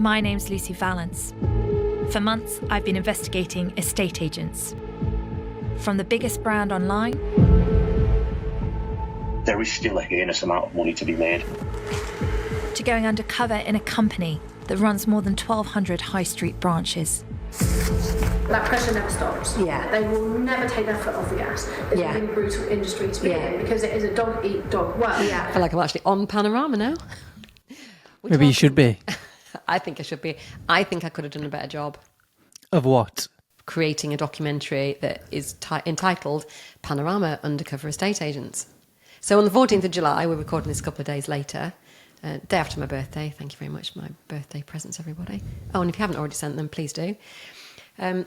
My name's Lucy Valance. For months, I've been investigating estate agents. From the biggest brand online, there is still a heinous amount of money to be made, to going undercover in a company that runs more than 1,200 high street branches. That pressure never stops. Yeah. They will never take their foot off the gas. It's a really brutal industry to be in because it is a dog-eat-dog world. Yeah. I feel like I'm actually on Panorama now. Maybe you should be. I think I should be. I think I could have done a better job. Of what? Creating a documentary that is entitled Panorama Undercover Estate Agents. So on the 14th of July, we're recording this a couple of days later, day after my birthday. Thank you very much for my birthday presents, everybody. Oh, and if you haven't already sent them, please do. There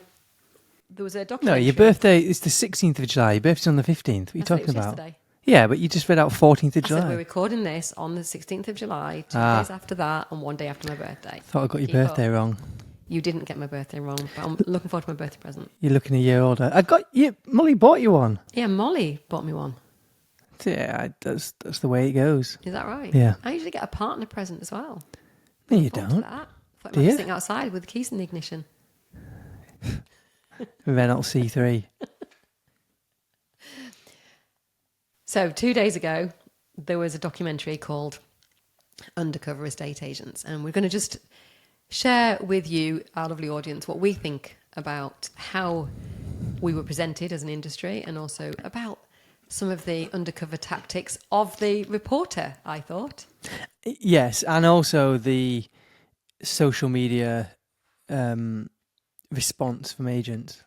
was a documentary. No, your birthday is the 16th of July. Your birthday's on the 15th. What are you talking about? Yesterday. Yeah, but you just read out 14th of I July. said we're recording this on the 16th of July, 2 days after that, and 1 day after my birthday. Thought I got your birthday wrong. You didn't get my birthday wrong, but I'm looking forward to my birthday present. You're looking a year older. I got you. Molly bought you one. Yeah, Molly bought me one. Yeah, that's the way it goes. Is that right? Yeah. I usually get a partner present as well. No, you Forward to don't. that. Thought Do I might you? sitting outside with the keys in the ignition. Renault C3. So 2 days ago, there was a documentary called Undercover Estate Agents, and we're going to just share with you, our lovely audience, what we think about how we were presented as an industry and also about some of the undercover tactics of the reporter, I thought. Yes, and also the social media response from agents.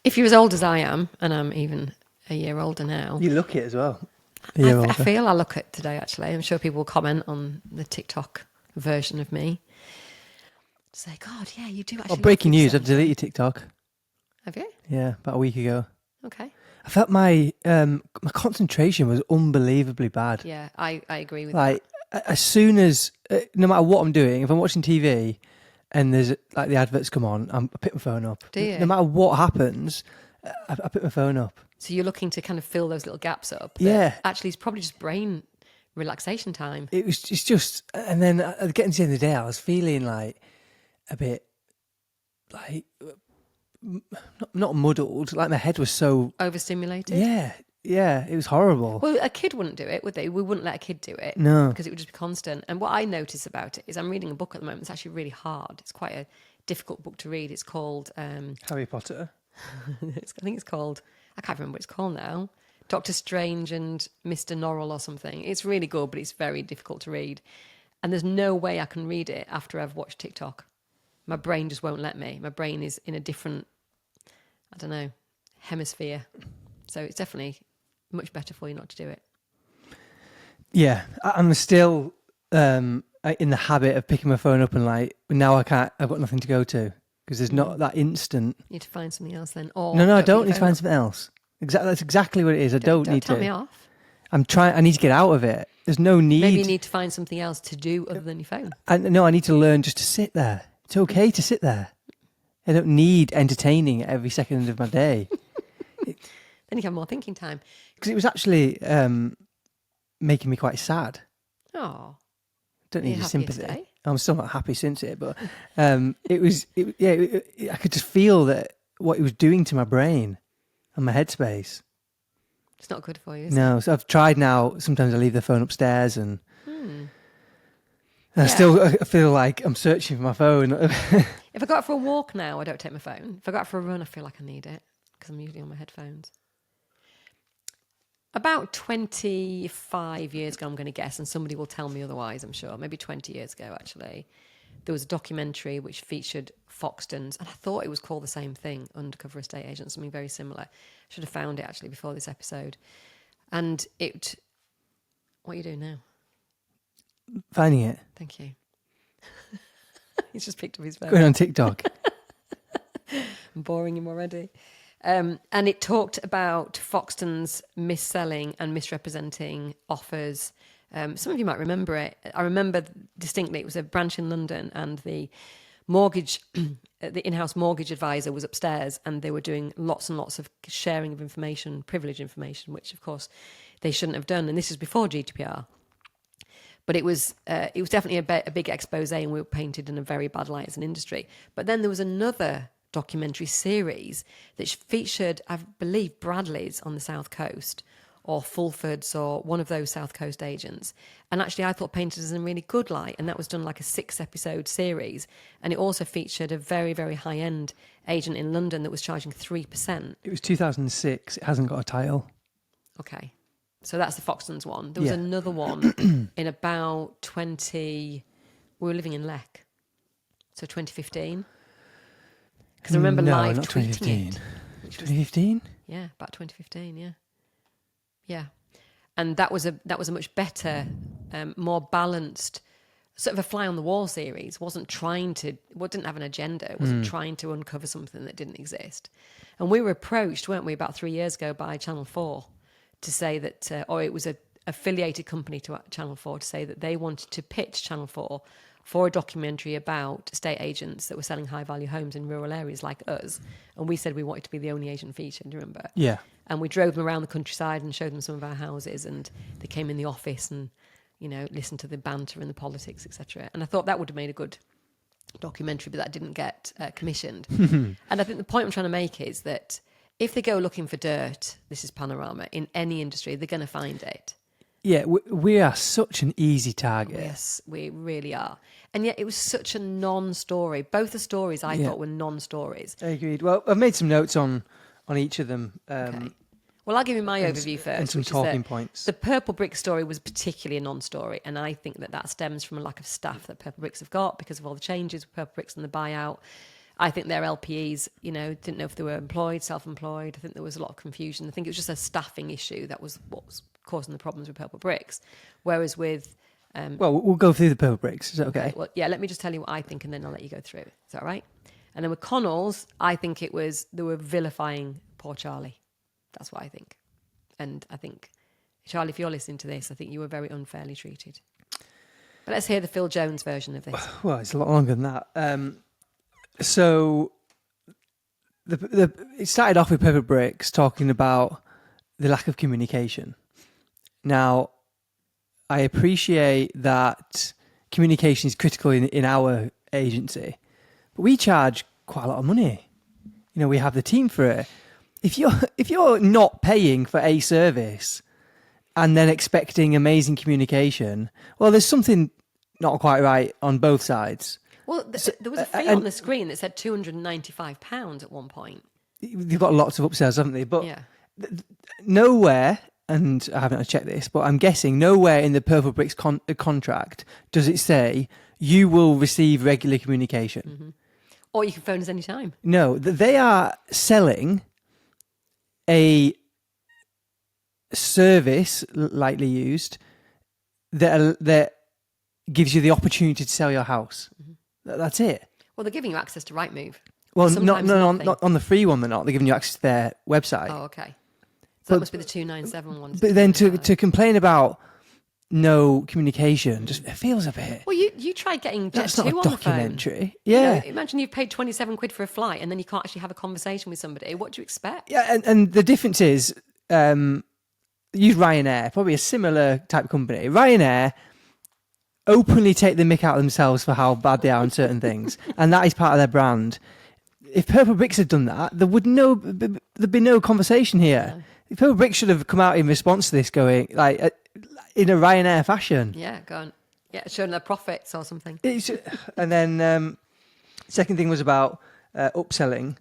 If you're as old as I am, and I'm even a year older now, You look it as well. I feel I look it today, actually. I'm sure people will comment on the TikTok version of me. Say, God, yeah, you do actually. Oh, breaking look news. I've yourself. deleted TikTok. Have you? Yeah, about a week ago. Okay. I felt my concentration was unbelievably bad. Yeah, I agree with Like, as soon as, no matter what I'm doing, if I'm watching TV and there's like the adverts come on, I pick my phone up. Do you? No matter what happens, I pick my phone up. So you're looking to kind of fill those little gaps up. that Yeah. Actually, it's probably just brain relaxation time. It's just, and then getting to the end of the day, I was feeling like a bit like, not muddled, like my head was so, Overstimulated. yeah, it was horrible. Well, a kid wouldn't do it, would they? We wouldn't let a kid do it. No. Because it would just be constant. And what I notice about it is I'm reading a book at the moment. It's actually really hard. It's quite a difficult book to read. It's called... Harry Potter. I think it's called... I can't remember what it's called now. Doctor Strange and Mr. Norrell or something. It's really good, but it's very difficult to read. And there's no way I can read it after I've watched TikTok. My brain just won't let me. My brain is in a different, I don't know, hemisphere. So it's definitely much better for you not to do it. Yeah, I'm still in the habit of picking my phone up and like, now I've got nothing to go to because there's not that instant. You need to find something else then. Or No, I don't pick need your to phone find up. something else. That's exactly what it is. I don't need tell to. me off. I need to get out of it. There's no need. Maybe you need to find something else to do other than your phone. I need to learn just to sit there. It's okay to sit there. I don't need entertaining every second of my day. Then you have more thinking time. Because it was actually making me quite sad. Oh, Don't Are you need your happy sympathy. yesterday? I'm still not happy since it, but I could just feel that what it was doing to my brain and my headspace. it's not good for you, is it? No, so I've tried now. Sometimes I leave the phone upstairs and I Yeah. still feel like I'm searching for my phone. If I go out for a walk now, I don't take my phone. If I go out for a run, I feel like I need it because I'm usually on my headphones. About 25 years ago, I'm going to guess, and somebody will tell me otherwise, I'm sure. Maybe 20 years ago, actually. There was a documentary which featured Foxtons, and I thought it was called the same thing, Undercover Estate Agents, something very similar. Should have found it, actually, before this episode. And it... What are you doing now? Finding it. Thank you. He's just picked up his phone. Going on TikTok. I'm boring him already. And it talked about Foxtons mis-selling and misrepresenting offers. Some of you might remember it. I remember distinctly it was a branch in London and the mortgage, the in-house mortgage advisor was upstairs and they were doing lots and lots of sharing of information, privileged information, which of course they shouldn't have done. And this is before GDPR. But it was definitely a big expose, and we were painted in a very bad light as an industry. But then there was another documentary series that featured, I believe, Bradley's on the South Coast, or Fulford's, or one of those South Coast agents. And actually, I thought painted as in a really good light, and that was done like a 6-episode series. And it also featured a very, very high-end agent in London that was charging 3%. It was 2006. It hasn't got a title. Okay. So that's the Foxtons one. There was another one in about 20... We were living in Leck. So 2015. Because I remember live not tweeting 2015. it. 2015? Yeah, about 2015, yeah. Yeah. And that was a much better, more balanced, sort of a fly on the wall series. Didn't have an agenda. It wasn't trying to uncover something that didn't exist. And we were approached, weren't we, about 3 years ago by Channel 4 to say that, or it was a affiliated company to Channel 4 to say that they wanted to pitch Channel 4 for a documentary about estate agents that were selling high-value homes in rural areas like us. And we said we wanted to be the only agent featured, do you remember? Yeah. And we drove them around the countryside and showed them some of our houses, and they came in the office and, listened to the banter and the politics, etc. And I thought that would have made a good documentary, but that didn't get commissioned. And I think the point I'm trying to make is that if they go looking for dirt, this is Panorama, in any industry, they're going to find it. Yeah, we are such an easy target. Yes, we really are. And yet it was such a non-story. Both the stories I thought were non-stories. I agreed. Well, I've made some notes on each of them. Okay. Well, I'll give you my overview first. And some talking points. The Purple Brick story was particularly a non-story, and I think that stems from a lack of staff that Purple Bricks have got because of all the changes with Purple Bricks and the buyout. I think their LPEs, didn't know if they were employed, self-employed. I think there was a lot of confusion. I think it was just a staffing issue that was what was causing the problems with Purple Bricks. Whereas with... well, we'll go through the Purple Bricks. Is that okay? Well, yeah, let me just tell you what I think, and then I'll let you go through. Is that all right? And then with Connells, I think they were vilifying poor Charlie. That's what I think. And I think, Charlie, if you're listening to this, I think you were very unfairly treated. But let's hear the Phil Jones version of this. Well, it's a lot longer than that. So it started off with Purple Bricks talking about the lack of communication. Now, I appreciate that communication is critical in our agency, but we charge quite a lot of money. We have the team for it. If you're not paying for a service and then expecting amazing communication, well, there's something not quite right on both sides. Well, there was a fee on the screen that said £295 at one point. They've got lots of upsells, haven't they? But yeah. Nowhere, and I haven't checked this, but I'm guessing nowhere in the Purple Bricks contract does it say you will receive regular communication. Mm-hmm. Or you can phone us anytime. No, they are selling a service, lightly used, that gives you the opportunity to sell your house. Mm-hmm. That's it. Well, they're giving you access to Rightmove. Well, not on the free one. They're not. They're giving you access to their website. Oh, okay. So that must be the 297 one. But then to complain about no communication just it feels a bit. Well, you tried getting Jet 2 on the phone. That's not a documentary. Yeah. Imagine you've paid 27 quid for a flight and then you can't actually have a conversation with somebody. What do you expect? Yeah, and the difference is, use Ryanair, probably a similar type of company. Ryanair openly take the mick out of themselves for how bad they are on certain things, and that is part of their brand. If Purple Bricks had done that, there'd be no conversation here. No. Purple Bricks should have come out in response to this, going like in a Ryanair fashion. Yeah, go on. Yeah, showing their profits or something. And then second thing was about upselling.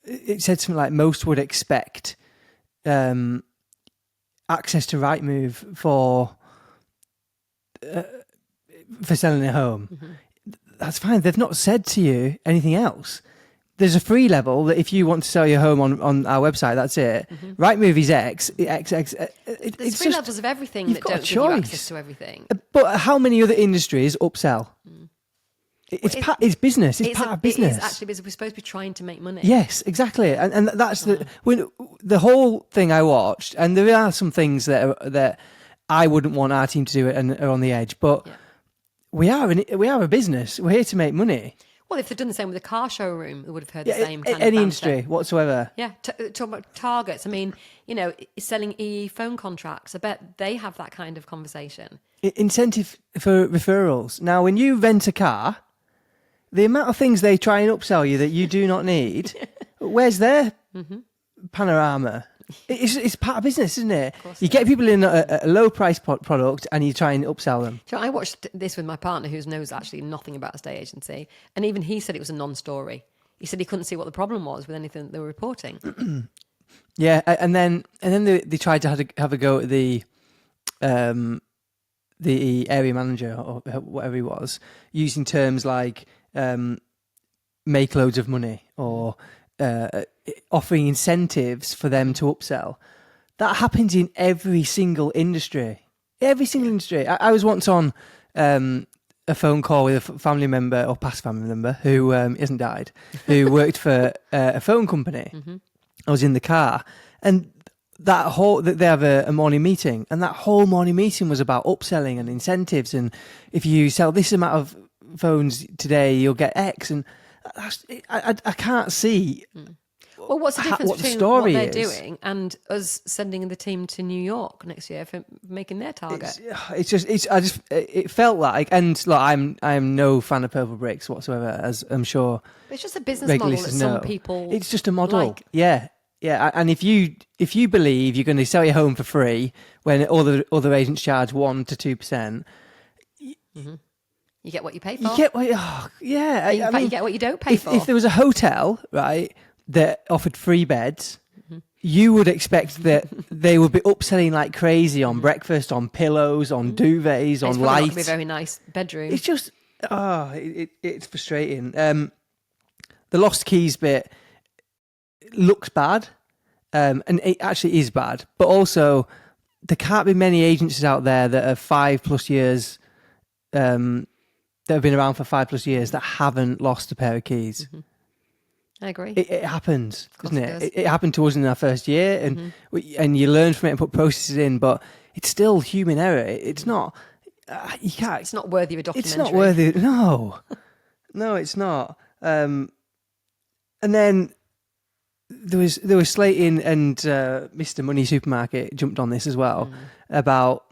It said something like most would expect access to Rightmove for selling a home. Mm-hmm. That's fine. They've not said to you anything else. There's a free level that if you want to sell your home on our website, that's it. Mm-hmm. Rightmove is X. There's free levels of everything that don't give you access to everything. But how many other industries upsell? Mm. It's business. It's part of business. It is actually because we're supposed to be trying to make money. Yes, exactly. And that's the whole thing I watched. And there are some things that I wouldn't want our team to do and are on the edge. But we are a business. We're here to make money. Well, if they'd done the same with the car showroom, they would have heard the same kind of any banter. industry whatsoever. Yeah, talking about targets. I mean, selling EE phone contracts. I bet they have that kind of conversation. Incentive for referrals. Now, when you rent a car, the amount of things they try and upsell you that you do not need, where's their Panorama? It's part of business, isn't it? You get people in a low price product and you try and upsell them. So I watched this with my partner, who knows actually nothing about estate agency, and even he said it was a non-story. He said he couldn't see what the problem was with anything that they were reporting. Yeah, and then they tried to have a go at the area manager or whatever he was, using terms like make loads of money or offering incentives for them to upsell. That happens in every single industry. Every single industry. I was once on a phone call with a family member or past family member who hasn't died, who worked for a phone company. I was in the car, and they have a morning meeting, and that whole morning meeting was about upselling and incentives, and if you sell this amount of phones today, you'll get X, and I can't see. Well, what's the difference what the between story what they're is. doing and us sending the team to New York next year for making their target? It felt like, and look, I'm no fan of purple bricks whatsoever, as I'm sure. It's just a business regular model that listeners some know. people. It's just a model. like. Yeah. And if you believe you're going to sell your home for free when all the other agents charge 1% to 2%, You get what you pay for. you get what. Oh, yeah. In fact, you get what you don't pay for. If there was a hotel, right, that offered free beds, you would expect that they would be upselling like crazy on breakfast, on pillows, on duvets, It's on probably not lights. going to be a very nice bedroom. It's just, it's frustrating. The Lost Keys bit looks bad, and it actually is bad. But also, there can't be many agencies out there that are 5+ years, that have been around for 5+ years that haven't lost a pair of keys. I agree. It happens, doesn't it it? does. It happened to us in our first year, and you learn from it and put processes in. But it's still human error. It's not. You can't. It's not worthy of a documentary. It's not worthy. No, it's not. And then there was slating, and Mr. Money Supermarket jumped on this as well about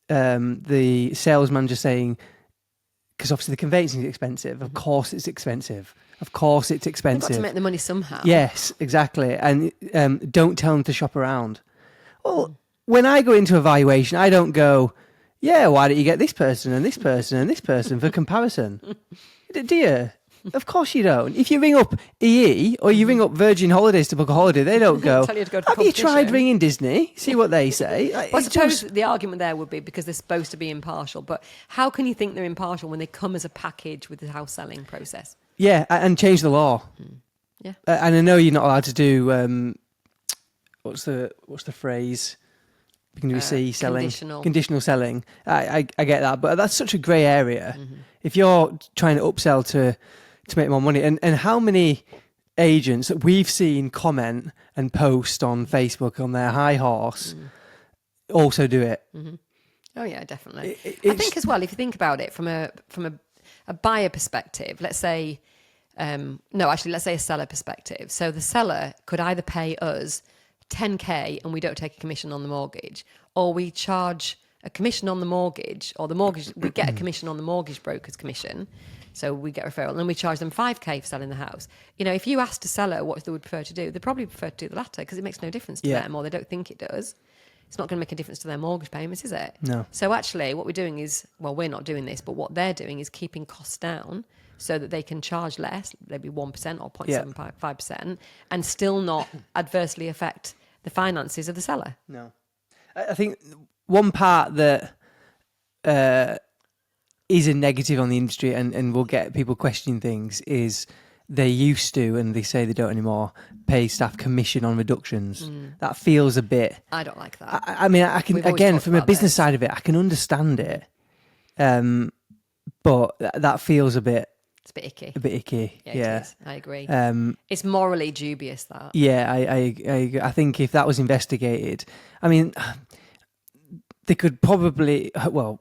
the sales manager saying, because obviously the conveyancing is expensive. Of course, it's expensive. Of course, it's expensive. They've got to make the money somehow. Yes, exactly. And don't tell them to shop around. Well, when I go into a valuation, I don't go, yeah, why don't you get this person and this person and this person for comparison? Do you? Of course you don't. If you ring up EE or you ring up Virgin Holidays to book a holiday, they don't go, Tell you to go to have you tried competition." ringing Disney? See what they say. Well, I suppose the argument there would be because they're supposed to be impartial, but how can you think they're impartial when they come as a package with the house selling process? Yeah, and change the law. Yeah. And I know you're not allowed to do, what's the phrase? Beginning with C, selling. Conditional selling. I get that, but that's such a grey area. If you're trying to upsell to make more money, and how many agents that we've seen comment and post on Facebook on their high horse also do it. Oh yeah, definitely. I think as well, if you think about it from a buyer perspective, let's say, let's say a seller perspective. So the seller could either pay us 10k and we don't take a commission on the mortgage, or we charge a commission on the mortgage, or the mortgage, we get a commission on the mortgage broker's commission. So we get referral, and then we charge them 5k for selling the house. If you asked a seller what they would prefer to do, they probably prefer to do the latter because it makes no difference to them, or they don't think it does. It's not going to make a difference to their mortgage payments, is it? No. So actually what we're doing is, well, we're not doing this, but what they're doing is keeping costs down so that they can charge less, maybe 1% or 0.75%, and still not adversely affect the finances of the seller. No. I think one part that is a negative on the industry and will get people questioning things is they used to, and they say they don't anymore, pay staff commission on reductions. That feels a bit... I don't like that. I mean, I can, We've always again, talked from a about business this. side of it, I can understand it. But that feels a bit It's a bit icky. Yeah. It is. I agree. It's It's morally dubious, that. Yeah, I think if that was investigated, I mean, they could probably, well,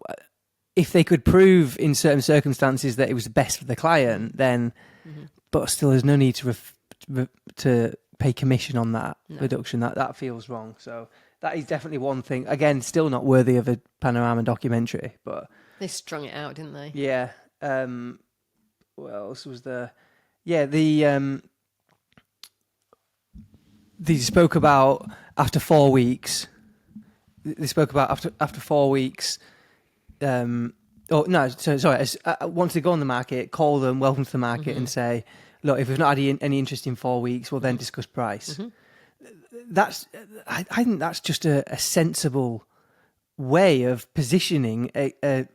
if they could prove in certain circumstances that it was the best for the client, then, but still, there's no need to pay commission on that reduction. That feels wrong. So that is definitely one thing. Again, still not worthy of a Panorama documentary, but They strung it out, didn't they? yeah. What else was there? Yeah, they spoke about after 4 weeks. They spoke about after 4 weeks. Once they go on the market, call them, welcome to the market, and say, look, if we've not had any interest in 4 weeks, we'll then discuss price. I think that's just a sensible way of positioning a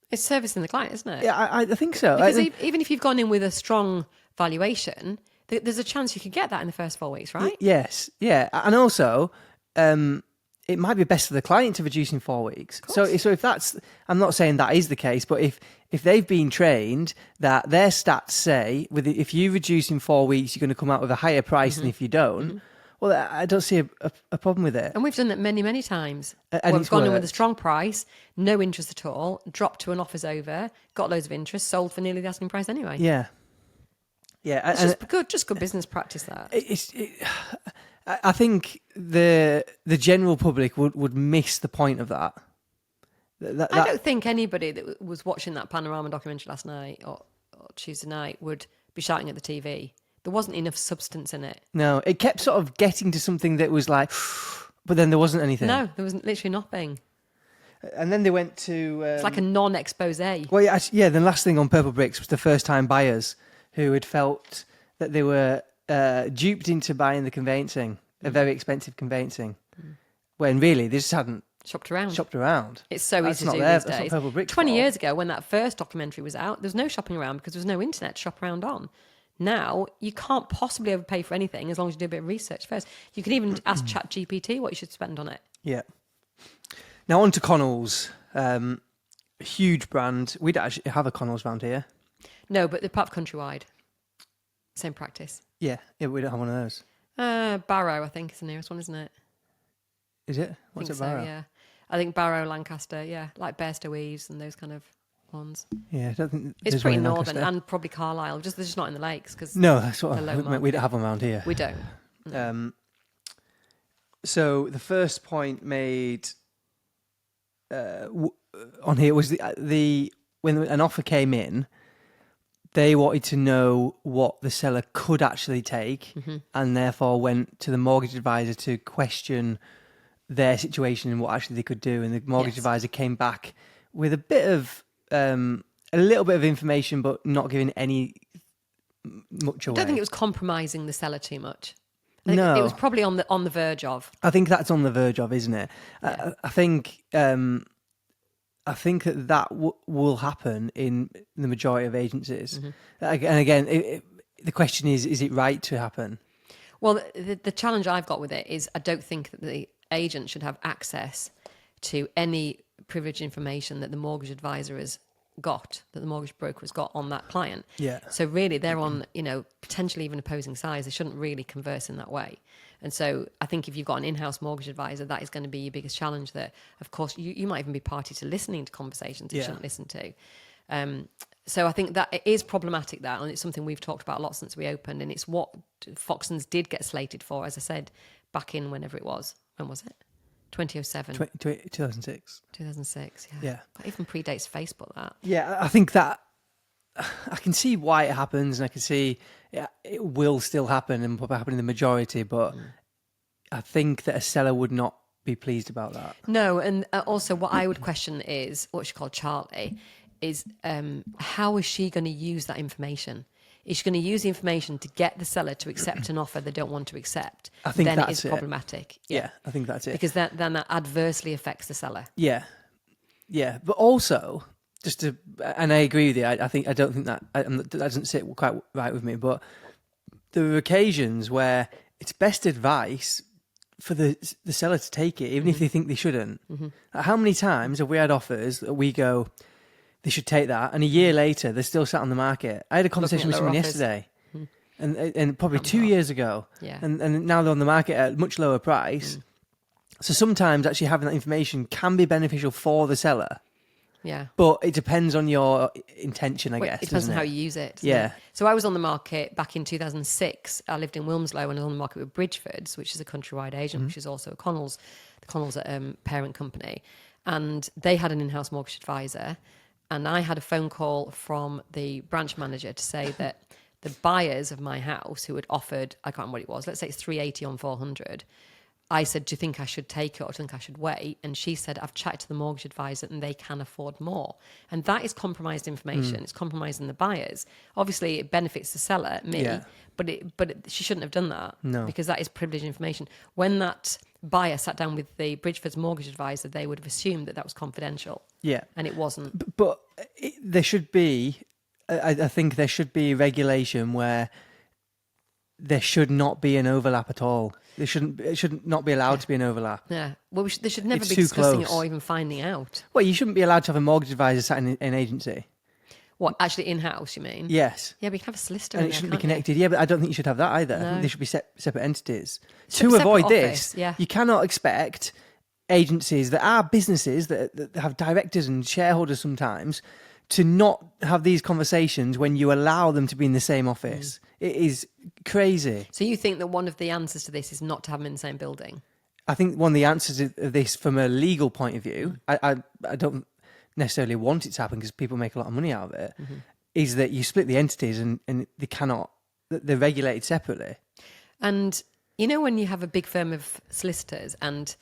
It's servicing the client, isn't it? Yeah, I think so. Because even if you've gone in with a strong valuation, there's a chance you could get that in the first 4 weeks, right? Yes, yeah. And also, it might be best for the client to reduce in 4 weeks. So if that's, I'm not saying that is the case, but if they've been trained that their stats say, if you reduce in 4 weeks, you're going to come out with a higher price than if you don't, well, I don't see a problem with it. And we've done that many, many times. And We've it's gone in with a worked. strong price, no interest at all, dropped to an offer's over, got loads of interest, sold for nearly the asking price anyway. Yeah. Yeah. It's just good business practice, that. I think the general public would miss the point of that. I don't think anybody that was watching that Panorama documentary last night or Tuesday night would be shouting at the TV. There wasn't enough substance in it. No, it kept sort of getting to something that was like, but then there wasn't anything. No, there was literally nothing. And then they went to... It's like a non-expose. Well, yeah, the last thing on Purple Bricks was the first-time buyers who had felt that they were duped into buying the conveyancing, a very expensive conveyancing, when really they just hadn't shopped around. It's so That's easy to not do there. these That's not days. Purple Bricks 20 fault. years ago, when that first documentary was out, there was no shopping around because there was no internet to shop around on. Now, you can't possibly overpay for anything as long as you do a bit of research first. You can even ask ChatGPT what you should spend on it. Yeah. Now on to Connells. A huge brand. We don't actually have a Connells around here. No, but they're part of Countrywide. Same practice. Yeah, we don't have one of those. Barrow, I think, is the nearest one, isn't it? Is it? What's it, Barrow? Yeah. I think Barrow, Lancaster, yeah. Like Bairstow Eaves and those kind of ones. Yeah, I don't think It's there's pretty one in northern, Lancaster. and probably Carlisle. They're just not in the lakes. Cause No, that's what they're low we don't market. have them around here. We don't. No. So the first point made on here was the when an offer came in, they wanted to know what the seller could actually take, and therefore went to the mortgage advisor to question their situation and what actually they could do. And the mortgage advisor came back with a bit of a little bit of information, but not giving any much away. I don't think it was compromising the seller too much. I think No. it was probably on the verge of. I think that's on the verge of, isn't it? Yeah. I think that will happen in the majority of agencies. And again, the question is it right to happen? Well, the challenge I've got with it is I don't think that the agent should have access to any privileged information that the mortgage advisor has got, that the mortgage broker has got on that client. Yeah. So really they're on, potentially even opposing sides. They shouldn't really converse in that way. And so I think if you've got an in-house mortgage advisor, that is going to be your biggest challenge. That, of course, you might even be party to listening to conversations you shouldn't listen to. So I think that it is problematic, that, and it's something we've talked about a lot since we opened, and it's what Foxtons did get slated for, as I said, back in whenever it was. When was it? 2007. 2006. 2006, yeah. Yeah. That even predates Facebook, that. Yeah, I think that I can see why it happens, and I can see it will still happen and probably happen in the majority, but I think that a seller would not be pleased about that. No, and also what I would question is, what she called Charlie, is how is she going to use that information? Is she going to use the information to get the seller to accept an offer they don't want to accept? I think then that's it is problematic. Yeah, I think that's it. Because then that adversely affects the seller. Yeah, but also and I agree with you. I don't think that that doesn't sit quite right with me. But there are occasions where it's best advice for the seller to take it, even if they think they shouldn't. How many times have we had offers that we go, they should take that, and a year later they're still sat on the market? I had a conversation with someone yesterday, and probably 2 years ago, and now they're on the market at a much lower price. So sometimes actually having that information can be beneficial for the seller. Yeah. But it depends on your intention, I Well, guess. it depends doesn't on how it? you use it. doesn't Yeah. it? So I was on the market back in 2006. I lived in Wilmslow and I was on the market with Bridgefords, which is a countrywide agent, which is also Connell's. The Connell's parent company. And they had an in-house mortgage advisor. And I had a phone call from the branch manager to say that the buyers of my house who had offered, I can't remember what it was, let's say it's 380 on 400. I said, do you think I should take it or do you think I should wait? And she said, I've chatted to the mortgage advisor and they can afford more. And that is compromised information. It's compromising the buyers. Obviously, it benefits the seller, me, Yeah. but she shouldn't have done that. No. Because that is privileged information. When that buyer sat down with the Bridgeford's mortgage advisor, they would have assumed that that was confidential. Yeah. And it wasn't. But there should be, I think there should be regulation where there should not be an overlap at all. It should not be allowed to be an overlap. Yeah. Well, they should never It's be too discussing it close. or even finding out. Well, you shouldn't be allowed to have a mortgage advisor sat in an agency. What, actually in-house, you mean? Yes. Yeah, but you can have a solicitor And in it there, shouldn't be can't you? connected. Yeah, but I don't think you should have that either. I No. think they should be separate entities. Separate To avoid office, this, yeah. you cannot expect agencies that are businesses that have directors and shareholders sometimes to not have these conversations when you allow them to be in the same office. It is crazy. So you think that one of the answers to this is not to have them in the same building? I think one of the answers of this from a legal point of view, I don't necessarily want it to happen because people make a lot of money out of it, is that you split the entities and they're regulated separately. And you know when you have a big firm of solicitors and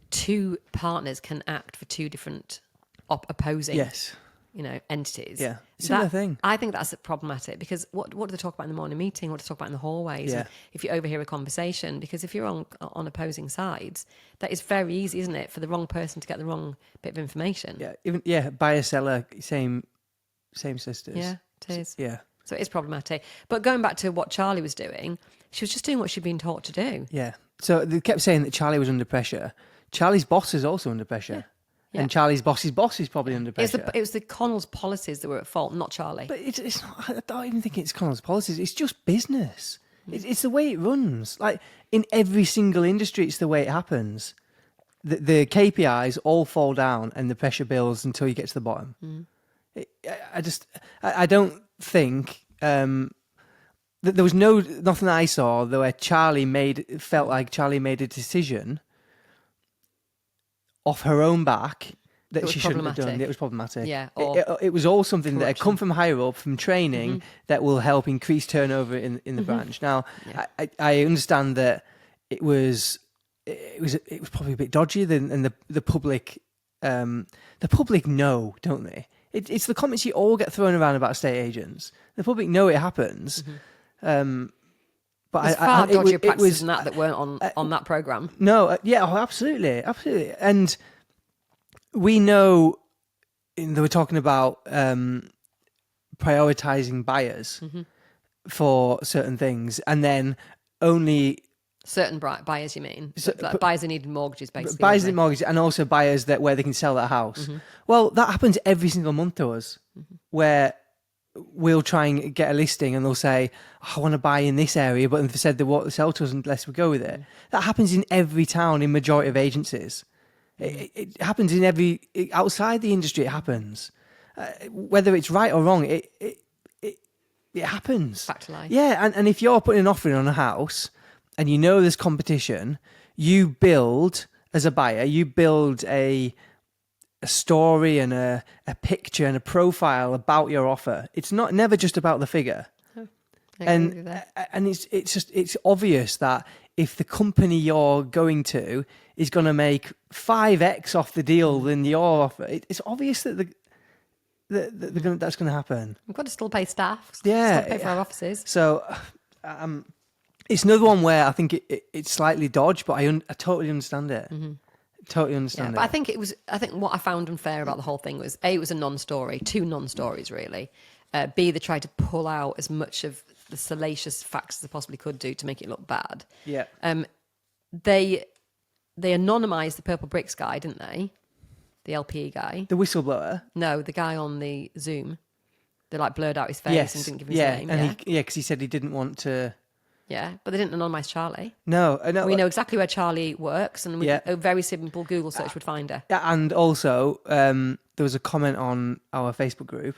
two partners can act for two different opposing Yes. entities. Yeah. Similar thing. I think that's problematic because what do they talk about in the morning meeting? What do they talk about in the hallways? Yeah. And if you overhear a conversation, because if you're on opposing sides, that is very easy, isn't it, for the wrong person to get the wrong bit of information? Yeah. Buyer seller, same sisters. Yeah, it is. Yeah. So it is problematic. But going back to what Charlie was doing, she was just doing what she'd been taught to do. Yeah. So they kept saying that Charlie was under pressure. Charlie's boss is also under pressure. Yeah. And Charlie's boss's boss is probably under It was, pressure. it was the Connell's policies that were at fault, not Charlie. But it's not, I don't even think it's Connell's policies. It's just business. It's the way it runs. Like in every single industry, it's the way it happens. The KPIs all fall down and the pressure builds until you get to the bottom. I don't think that there was nothing I saw where felt like Charlie made a decision off her own back that she shouldn't have done. It was problematic. Yeah, It was all something that had come from higher up, from training, that will help increase turnover in the branch. Now, I understand that it was probably a bit dodgy, and the public know, don't they? It's the comments you all get thrown around about estate agents. The public know it happens. But There's far dodgier practices than that weren't on that programme. No, absolutely. And we know they were talking about prioritising buyers for certain things, and then only Certain buyers, you mean? Like buyers that needed mortgages, basically. buyers weren't in mortgage, and also buyers where they can sell their house. Well, that happens every single month to us, where we'll try and get a listing and they'll say, I want to buy in this area, but they've said they won't sell to us unless we go with it. That happens in every town, in majority of agencies. It happens in outside the industry, it happens. Whether it's right or wrong, it happens. Fact of life. Yeah, and if you're putting an offer in on a house and you know there's competition, you build, as a buyer, you build a story and a picture and a profile about your offer. It's never just about the figure. And it's obvious that if the company you're going to is going to make 5x off the deal than your offer, it's obvious that that's going to happen. We've got to still pay staff. Yeah, Still pay for our offices. So it's another one where I think it's slightly dodged, but I totally understand it. Totally understand it. But I think what I found unfair about the whole thing was A, it was a non-story, two non-stories really. B, they tried to pull out as much of the salacious facts as they possibly could do to make it look bad. Yeah. They anonymised the Purple Bricks guy, didn't they? The LPE guy. The whistleblower. No, the guy on the Zoom. They blurred out his face and didn't give his name. And because he said he didn't want to. Yeah, but they didn't anonymise Charlie. No. We know exactly where Charlie works, and a very simple Google search would find her. And also, there was a comment on our Facebook group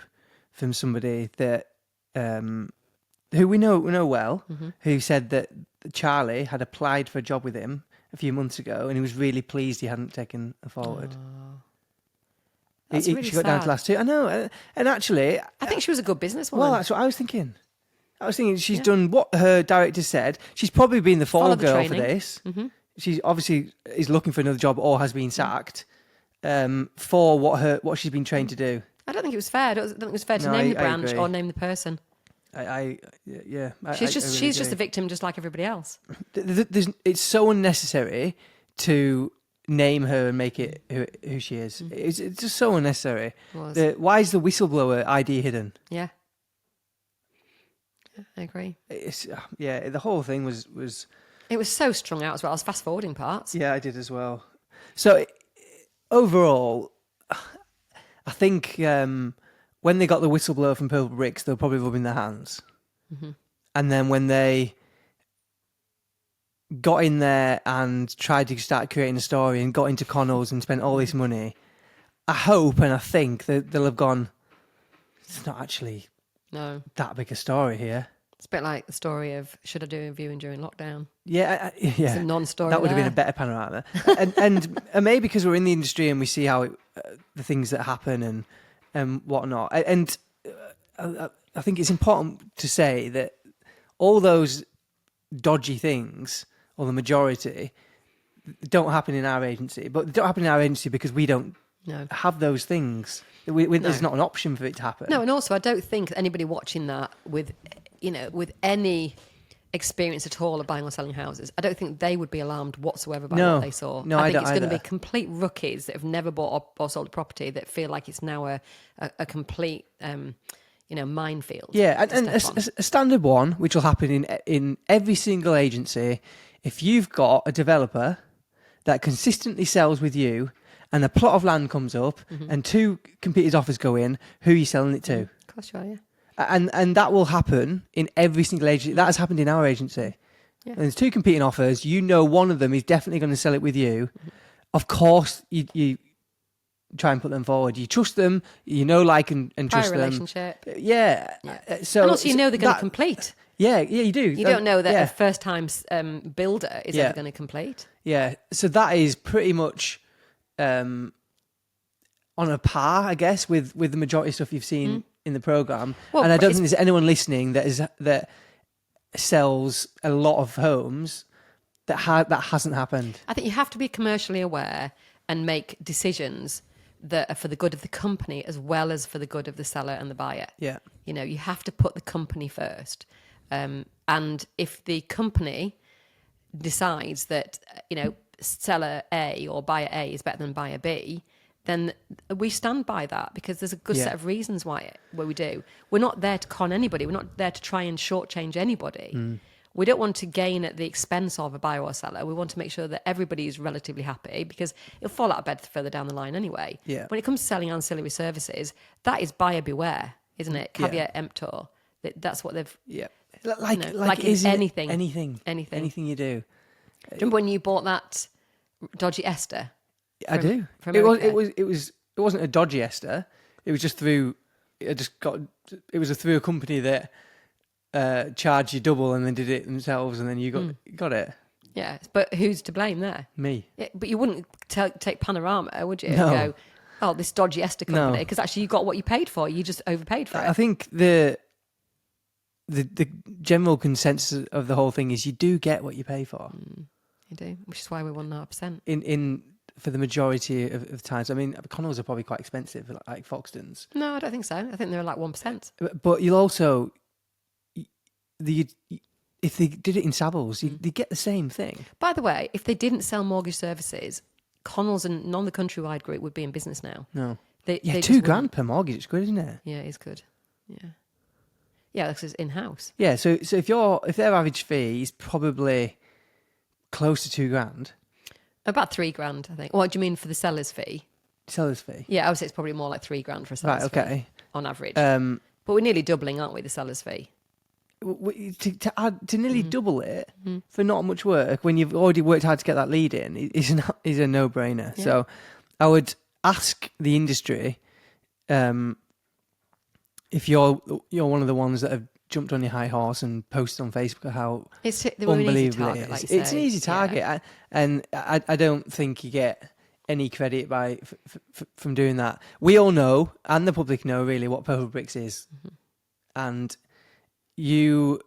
from somebody that who we know well, who said that Charlie had applied for a job with him a few months ago, and he was really pleased he hadn't taken her forward. That's really she got down to sad. last 2. I know, and actually, I think she was a good businesswoman. well, that's what I was thinking. She's done what her director said. She's probably been the fall Follow the girl for training. this. She obviously is looking for another job or has been sacked for what she's been trained to do. I don't think it was fair. I don't think it was fair to No, name the I branch agree. or name the person. She's She's just a victim, just like everybody else. It's so unnecessary to name her and make it who she is. It's just so unnecessary. Why is the whistleblower ID hidden? Yeah, I agree. The whole thing was. It was so strung out as well. I was fast forwarding parts. Yeah, I did as well. So overall, I think when they got the whistleblower from Purple Bricks, they were probably rubbing their hands. And then when they got in there and tried to start creating a story and got into Connell's and spent all this money, I hope and I think that they'll have gone, it's not actually that big a story here. It's a bit like the story of should I do a viewing during lockdown? Yeah. It's a non-story. That would have been a better panorama. and maybe because we're in the industry and we see how the things that happen and whatnot. And I think it's important to say that all those dodgy things, or the majority, don't happen in our agency. But they don't happen in our agency because we don't have those things. There's not an option for it to happen. No, and also I don't think anybody watching that with any experience at all of buying or selling houses, I don't think they would be alarmed whatsoever by what they saw. No, I think don't it's going to either. be complete rookies that have never bought or sold a property that feel like it's now a complete minefield. Yeah, and a standard one, which will happen in every single agency, if you've got a developer that consistently sells with you and a plot of land comes up and 2 competitors' offers go in, who are you selling it to? Of course you are, yeah. And that will happen in every single agency. That has happened in our agency. Yeah. And there's 2 competing offers. You know one of them is definitely going to sell it with you. Of course, you try and put them forward. You trust them. Like and trust them. relationship. Yeah. So And also they're going to complete. Yeah, you do. You don't know that a first-time builder is ever going to complete. Yeah, so that is pretty much on a par, I guess, with the majority of stuff you've seen in the programme. Well, and I don't think there's anyone listening that sells a lot of homes that hasn't happened. I think you have to be commercially aware and make decisions that are for the good of the company as well as for the good of the seller and the buyer. Yeah. You have to put the company first. And if the company decides that, seller A or buyer A is better than buyer B, then we stand by that because there's a good set of reasons why we do. We're not there to con anybody. We're not there to try and shortchange anybody. We don't want to gain at the expense of a buyer or seller. We want to make sure that everybody is relatively happy because it'll fall out of bed further down the line anyway. Yeah. When it comes to selling ancillary services, that is buyer beware, isn't it? Caveat emptor. That's what they've... Yeah. Like is in it anything. Anything you do. Do you remember when you bought that dodgy Esther? I do. From It America? wasn't a dodgy Esther. It was just through. It was through a company that charged you double and then did it themselves, and then you got it. Yeah, but who's to blame there? Me. Yeah, but you wouldn't take Panorama, would you? No. And go, oh, this dodgy Esther company, No. because actually you got what you paid for. You just overpaid for it. I think the general consensus of the whole thing is you do get what you pay for. You do, which is why we're 1.5%. In for the majority of times. I mean, Connells are probably quite expensive, like Foxtons. No, I don't think so. I think they're like 1%. But you'll also, if they did it in Savills, you get the same thing. By the way, if they didn't sell mortgage services, Connells and none of the Countrywide Group would be in business now. No. They £2 grand per mortgage. It's good, isn't it? Yeah, it's good. Yeah. Yeah, because it's in-house. Yeah. So if their average fee is probably close to £2 grand. About $3,000, I think. What do you mean for the seller's fee? Seller's fee. Yeah, I would say it's probably more like $3,000 for a seller's Right. Okay. fee on average. But we're nearly doubling, aren't we, the seller's fee? To nearly double it for not much work when you've already worked hard to get that lead in is a no-brainer. Yeah. So I would ask the industry if you're one of the ones that have jumped on your high horse and posted on Facebook how they were an easy unbelievable target, it like is. you It's say. an easy target, Yeah. I don't think you get any credit from doing that. We all know, and the public know, really what Purple Bricks is, and the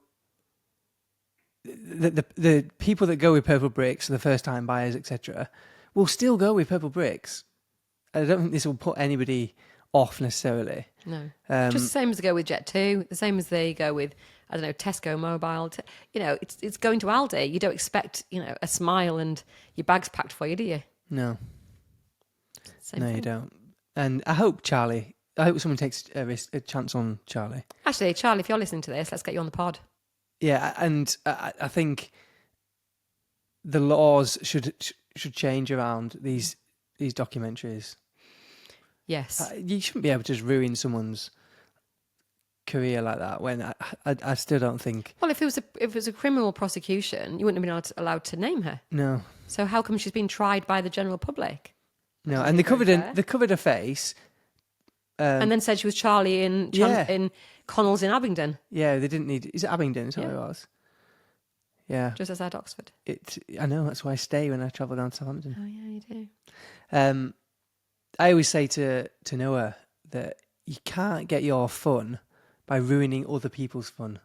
people that go with Purple Bricks, the first time buyers, etc., will still go with Purple Bricks. I don't think this will put anybody off necessarily. No. Um, Just the same as they go with Jet2, the same as they go with, I don't know, Tesco Mobile. It's going to Aldi. You don't expect, a smile and your bag's packed for you, do you? No, Same no, thing. you don't. And I hope someone takes a chance on Charlie. Actually, Charlie, if you're listening to this, let's get you on the pod. Yeah, and I think the laws should change around these documentaries. Yes. You shouldn't be able to just ruin someone's career like that. When I still don't think. Well, if it was a criminal prosecution, you wouldn't have been allowed to name her. No, So how come she's been tried by the general public? no, and they covered her face, And then said she was Charlie in Connell's in Abingdon, Yeah, they didn't need. Is it Abingdon? Is that what it was? Yeah, just outside Oxford. I know, that's why I stay when I travel down to Southampton. Oh yeah, you do. I always say to Noah that you can't get your fun by ruining other people's fun.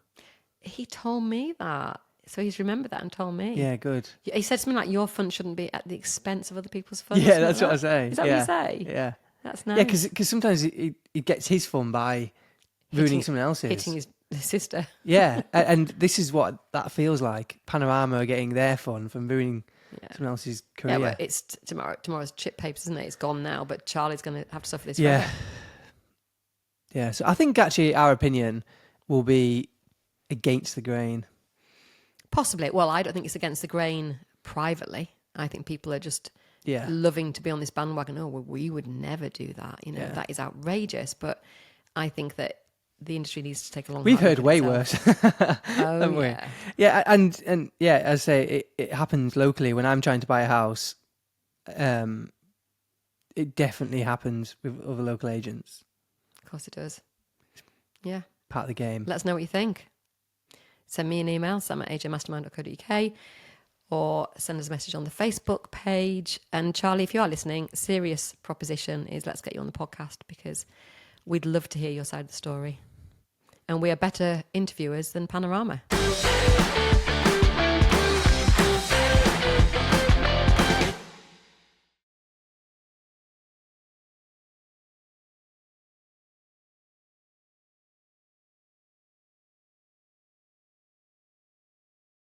He told me that. So he's remembered that and told me. Yeah, good. He said something like, your fun shouldn't be at the expense of other people's fun. Yeah, that's what I say. Is that what you say? Yeah. That's nice. Yeah, because sometimes he gets his fun by ruining someone else's. Hitting his sister. Yeah, and this is what that feels like. Panorama are getting their fun from ruining someone else's career. Yeah, well, it's tomorrow's chip papers, isn't it? It's gone now, but Charlie's going to have to suffer this Yeah. forever. Yeah, so I think actually our opinion will be against the grain. Possibly. Well, I don't think it's against the grain privately. I think people are just loving to be on this bandwagon. Oh, well, we would never do that. That is outrageous. But I think that the industry needs to take a long. We've hard heard look way at worse, itself. haven't we? Yeah. Yeah, and yeah, as I say, it happens locally when I'm trying to buy a house. It definitely happens with other local agents. Of course it does. Yeah. Part of the game. Let us know what you think. Send me an email, sam@ajmastermind.co.uk, or send us a message on the Facebook page. And Charlie, if you are listening, serious proposition is let's get you on the podcast, because we'd love to hear your side of the story. And we are better interviewers than Panorama.